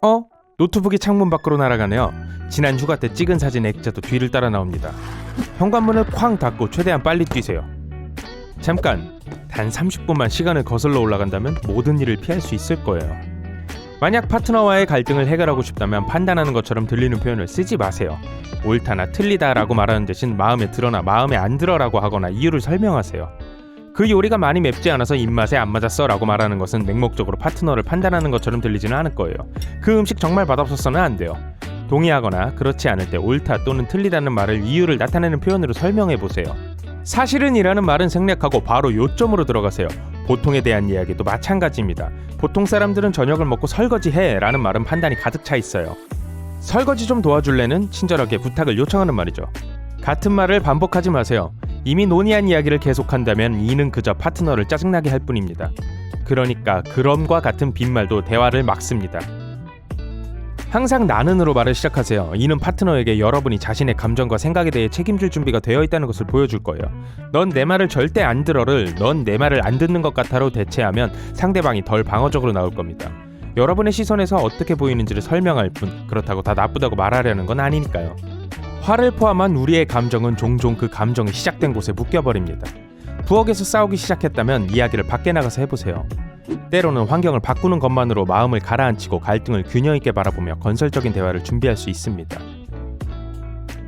어? 노트북이 창문 밖으로 날아가네요. 지난 휴가 때 찍은 사진의 액자도 뒤를 따라 나옵니다. 현관문을 쾅 닫고 최대한 빨리 뛰세요. 잠깐, 단 30분만 시간을 거슬러 올라간다면 모든 일을 피할 수 있을 거예요. 만약 파트너와의 갈등을 해결하고 싶다면 판단하는 것처럼 들리는 표현을 쓰지 마세요. 옳다나 틀리다 라고 말하는 대신 마음에 들어나 마음에 안 들어 라고 하거나 이유를 설명하세요. 그 요리가 많이 맵지 않아서 입맛에 안 맞았어 라고 말하는 것은 맹목적으로 파트너를 판단하는 것처럼 들리지는 않을 거예요. 그 음식 정말 맛없어서는 안 돼요. 동의하거나 그렇지 않을 때 옳다 또는 틀리다는 말을 이유를 나타내는 표현으로 설명해보세요. 사실은 이라는 말은 생략하고 바로 요점으로 들어가세요. 보통에 대한 이야기도 마찬가지입니다. 보통 사람들은 저녁을 먹고 설거지해 라는 말은 판단이 가득 차 있어요. 설거지 좀 도와줄래는 친절하게 부탁을 요청하는 말이죠. 같은 말을 반복하지 마세요. 이미 논의한 이야기를 계속한다면 이는 그저 파트너를 짜증나게 할 뿐입니다. 그러니까 그럼과 같은 빈말도 대화를 막습니다. 항상 나는으로 말을 시작하세요. 이는 파트너에게 여러분이 자신의 감정과 생각에 대해 책임질 준비가 되어 있다는 것을 보여줄 거예요. 넌 내 말을 절대 안 들어를 넌 내 말을 안 듣는 것 같아로 대체하면 상대방이 덜 방어적으로 나올 겁니다. 여러분의 시선에서 어떻게 보이는지를 설명할 뿐 그렇다고 다 나쁘다고 말하려는 건 아니니까요. 화를 포함한 우리의 감정은 종종 그 감정이 시작된 곳에 묶여버립니다. 부엌에서 싸우기 시작했다면 이야기를 밖에 나가서 해보세요. 때로는 환경을 바꾸는 것만으로 마음을 가라앉히고 갈등을 균형 있게 바라보며 건설적인 대화를 준비할 수 있습니다.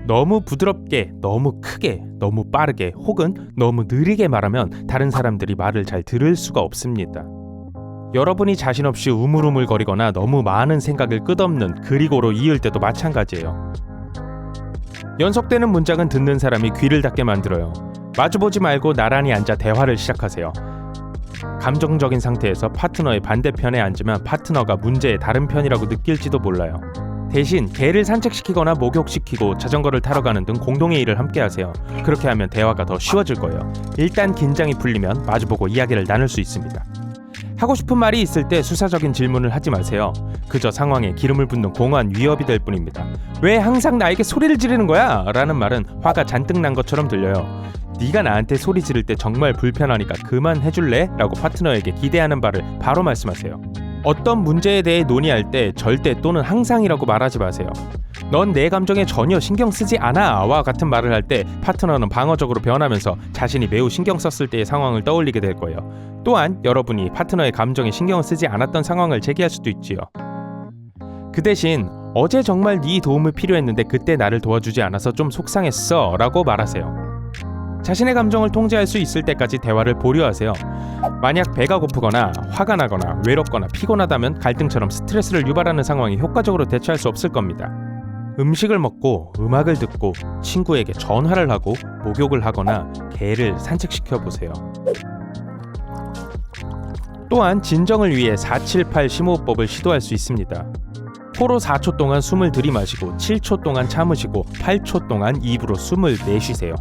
너무 부드럽게, 너무 크게, 너무 빠르게 혹은 너무 느리게 말하면 다른 사람들이 말을 잘 들을 수가 없습니다. 여러분이 자신 없이 우물우물거리거나 너무 많은 생각을 끝없는 그리고로 이을 때도 마찬가지예요. 연속되는 문장은 듣는 사람이 귀를 닫게 만들어요. 마주보지 말고 나란히 앉아 대화를 시작하세요. 감정적인 상태에서 파트너의 반대편에 앉으면 파트너가 문제의 다른 편이라고 느낄지도 몰라요. 대신 개를 산책시키거나 목욕시키고 자전거를 타러 가는 등 공동의 일을 함께 하세요. 그렇게 하면 대화가 더 쉬워질 거예요. 일단 긴장이 풀리면 마주보고 이야기를 나눌 수 있습니다. 하고 싶은 말이 있을 때 수사적인 질문을 하지 마세요. 그저 상황에 기름을 붓는 공허한 위협이 될 뿐입니다. 왜 항상 나에게 소리를 지르는 거야? 라는 말은 화가 잔뜩 난 것처럼 들려요. 네가 나한테 소리 지를 때 정말 불편하니까 그만해줄래? 라고 파트너에게 기대하는 바를 바로 말씀하세요. 어떤 문제에 대해 논의할 때 절대 또는 항상이라고 말하지 마세요. 넌 내 감정에 전혀 신경 쓰지 않아 와 같은 말을 할 때 파트너는 방어적으로 변하면서 자신이 매우 신경 썼을 때의 상황을 떠올리게 될 거예요. 또한 여러분이 파트너의 감정에 신경을 쓰지 않았던 상황을 제기할 수도 있지요. 그 대신 어제 정말 네 도움이 필요했는데 그때 나를 도와주지 않아서 좀 속상했어 라고 말하세요. 자신의 감정을 통제할 수 있을 때까지 대화를 보류하세요. 만약 배가 고프거나 화가 나거나 외롭거나 피곤하다면 갈등처럼 스트레스를 유발하는 상황에 효과적으로 대처할 수 없을 겁니다. 음식을 먹고 음악을 듣고 친구에게 전화를 하고 목욕을 하거나 개를 산책시켜 보세요. 또한 진정을 위해 478 심호흡법을 시도할 수 있습니다. 코로 4초 동안 숨을 들이마시고 7초 동안 참으시고 8초 동안 입으로 숨을 내쉬세요.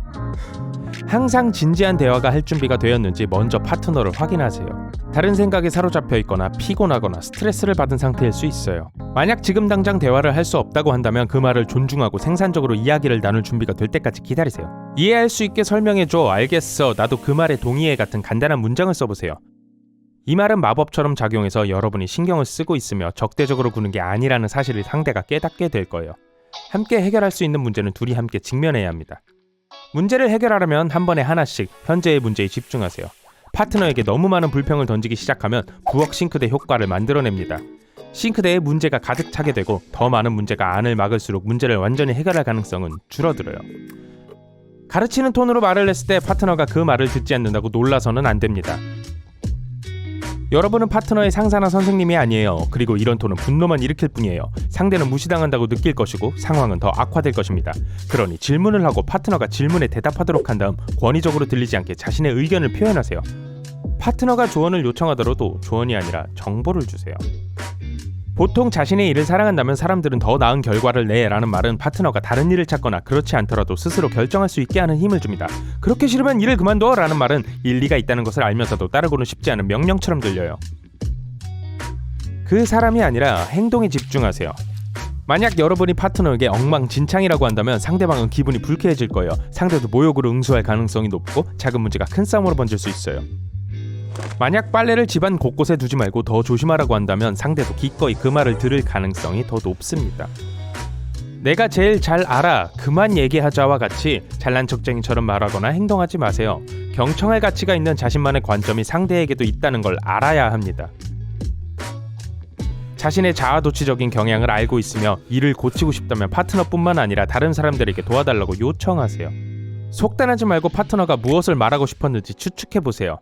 항상 진지한 대화가 할 준비가 되었는지 먼저 파트너를 확인하세요. 다른 생각에 사로잡혀 있거나 피곤하거나 스트레스를 받은 상태일 수 있어요. 만약 지금 당장 대화를 할 수 없다고 한다면 그 말을 존중하고 생산적으로 이야기를 나눌 준비가 될 때까지 기다리세요. 이해할 수 있게 설명해줘, 알겠어, 나도 그 말에 동의해 같은 간단한 문장을 써보세요. 이 말은 마법처럼 작용해서 여러분이 신경을 쓰고 있으며 적대적으로 구는 게 아니라는 사실을 상대가 깨닫게 될 거예요. 함께 해결할 수 있는 문제는 둘이 함께 직면해야 합니다. 문제를 해결하려면 한 번에 하나씩 현재의 문제에 집중하세요. 파트너에게 너무 많은 불평을 던지기 시작하면 부엌 싱크대 효과를 만들어냅니다. 싱크대에 문제가 가득 차게 되고 더 많은 문제가 안을 막을수록 문제를 완전히 해결할 가능성은 줄어들어요. 가르치는 톤으로 말을 했을 때 파트너가 그 말을 듣지 않는다고 놀라서는 안 됩니다. 여러분은 파트너의 상사나 선생님이 아니에요. 그리고 이런 톤은 분노만 일으킬 뿐이에요. 상대는 무시당한다고 느낄 것이고 상황은 더 악화될 것입니다. 그러니 질문을 하고 파트너가 질문에 대답하도록 한 다음 권위적으로 들리지 않게 자신의 의견을 표현하세요. 파트너가 조언을 요청하더라도 조언이 아니라 정보를 주세요. 보통 자신의 일을 사랑한다면 사람들은 더 나은 결과를 내 라는 말은 파트너가 다른 일을 찾거나 그렇지 않더라도 스스로 결정할 수 있게 하는 힘을 줍니다. 그렇게 싫으면 일을 그만둬 라는 말은 일리가 있다는 것을 알면서도 따르고는 싶지 않은 명령처럼 들려요. 그 사람이 아니라 행동에 집중하세요. 만약 여러분이 파트너에게 엉망진창이라고 한다면 상대방은 기분이 불쾌해질 거예요. 상대도 모욕으로 응수할 가능성이 높고 작은 문제가 큰 싸움으로 번질 수 있어요. 만약 빨래를 집안 곳곳에 두지 말고 더 조심하라고 한다면 상대도 기꺼이 그 말을 들을 가능성이 더 높습니다. 내가 제일 잘 알아, 그만 얘기하자와 같이 잘난 척쟁이처럼 말하거나 행동하지 마세요. 경청할 가치가 있는 자신만의 관점이 상대에게도 있다는 걸 알아야 합니다. 자신의 자아도취적인 경향을 알고 있으며 이를 고치고 싶다면 파트너뿐만 아니라 다른 사람들에게 도와달라고 요청하세요. 속단하지 말고 파트너가 무엇을 말하고 싶었는지 추측해보세요.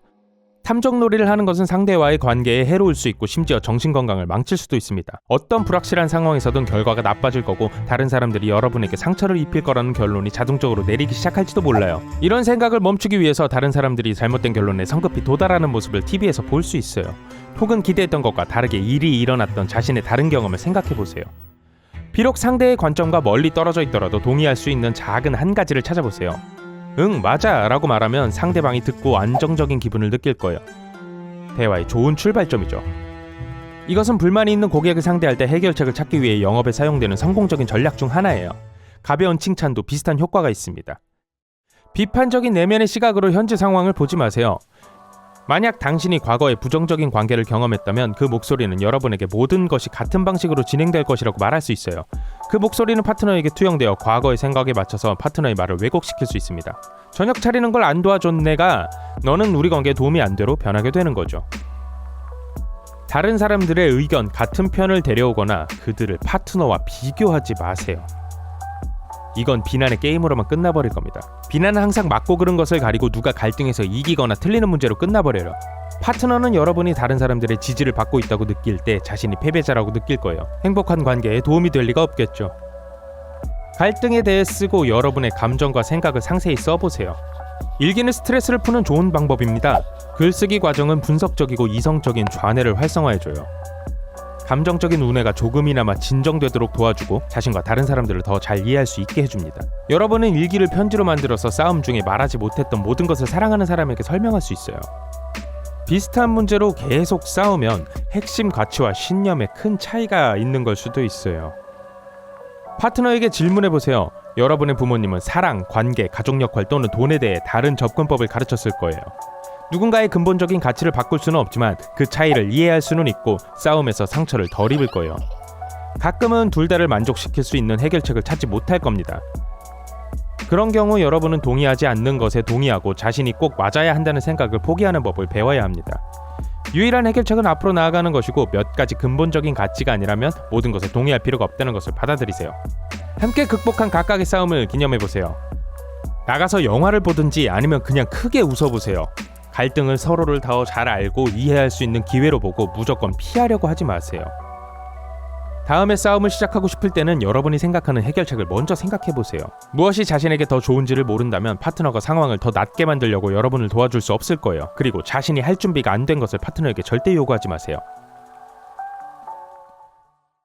탐정놀이를 하는 것은 상대와의 관계에 해로울 수 있고 심지어 정신건강을 망칠 수도 있습니다. 어떤 불확실한 상황에서든 결과가 나빠질 거고 다른 사람들이 여러분에게 상처를 입힐 거라는 결론이 자동적으로 내리기 시작할지도 몰라요. 이런 생각을 멈추기 위해서 다른 사람들이 잘못된 결론에 성급히 도달하는 모습을 TV에서 볼 수 있어요. 혹은 기대했던 것과 다르게 일이 일어났던 자신의 다른 경험을 생각해보세요. 비록 상대의 관점과 멀리 떨어져 있더라도 동의할 수 있는 작은 한 가지를 찾아보세요. 응, 맞아 라고 말하면 상대방이 듣고 안정적인 기분을 느낄 거예요. 대화의 좋은 출발점이죠. 이것은 불만이 있는 고객을 상대할 때 해결책을 찾기 위해 영업에 사용되는 성공적인 전략 중 하나예요. 가벼운 칭찬도 비슷한 효과가 있습니다. 비판적인 내면의 시각으로 현재 상황을 보지 마세요. 만약 당신이 과거에 부정적인 관계를 경험했다면 그 목소리는 여러분에게 모든 것이 같은 방식으로 진행될 것이라고 말할 수 있어요. 그 목소리는 파트너에게 투영되어 과거의 생각에 맞춰서 파트너의 말을 왜곡시킬 수 있습니다. 저녁 차리는 걸 안 도와준 내가 너는 우리 관계에 도움이 안 되로 변하게 되는 거죠. 다른 사람들의 의견, 같은 편을 데려오거나 그들을 파트너와 비교하지 마세요. 이건 비난의 게임으로만 끝나버릴 겁니다. 비난은 항상 맞고 그른 것을 가리고 누가 갈등해서 이기거나 틀리는 문제로 끝나버려요. 파트너는 여러분이 다른 사람들의 지지를 받고 있다고 느낄 때 자신이 패배자라고 느낄 거예요. 행복한 관계에 도움이 될 리가 없겠죠. 갈등에 대해 쓰고 여러분의 감정과 생각을 상세히 써보세요. 일기는 스트레스를 푸는 좋은 방법입니다. 글쓰기 과정은 분석적이고 이성적인 좌뇌를 활성화해줘요. 감정적인 우뇌가 조금이나마 진정되도록 도와주고 자신과 다른 사람들을 더 잘 이해할 수 있게 해줍니다. 여러분은 일기를 편지로 만들어서 싸움 중에 말하지 못했던 모든 것을 사랑하는 사람에게 설명할 수 있어요. 비슷한 문제로 계속 싸우면 핵심 가치와 신념에 큰 차이가 있는 걸 수도 있어요. 파트너에게 질문해보세요. 여러분의 부모님은 사랑, 관계, 가족 역할 또는 돈에 대해 다른 접근법을 가르쳤을 거예요. 누군가의 근본적인 가치를 바꿀 수는 없지만 그 차이를 이해할 수는 있고 싸움에서 상처를 덜 입을 거예요. 가끔은 둘 다를 만족시킬 수 있는 해결책을 찾지 못할 겁니다. 그런 경우 여러분은 동의하지 않는 것에 동의하고 자신이 꼭 맞아야 한다는 생각을 포기하는 법을 배워야 합니다. 유일한 해결책은 앞으로 나아가는 것이고 몇 가지 근본적인 가치가 아니라면 모든 것에 동의할 필요가 없다는 것을 받아들이세요. 함께 극복한 각각의 싸움을 기념해보세요. 나가서 영화를 보든지 아니면 그냥 크게 웃어보세요. 갈등을 서로를 더 잘 알고 이해할 수 있는 기회로 보고 무조건 피하려고 하지 마세요. 다음에 싸움을 시작하고 싶을 때는 여러분이 생각하는 해결책을 먼저 생각해보세요. 무엇이 자신에게 더 좋은지를 모른다면 파트너가 상황을 더 낫게 만들려고 여러분을 도와줄 수 없을 거예요. 그리고 자신이 할 준비가 안 된 것을 파트너에게 절대 요구하지 마세요.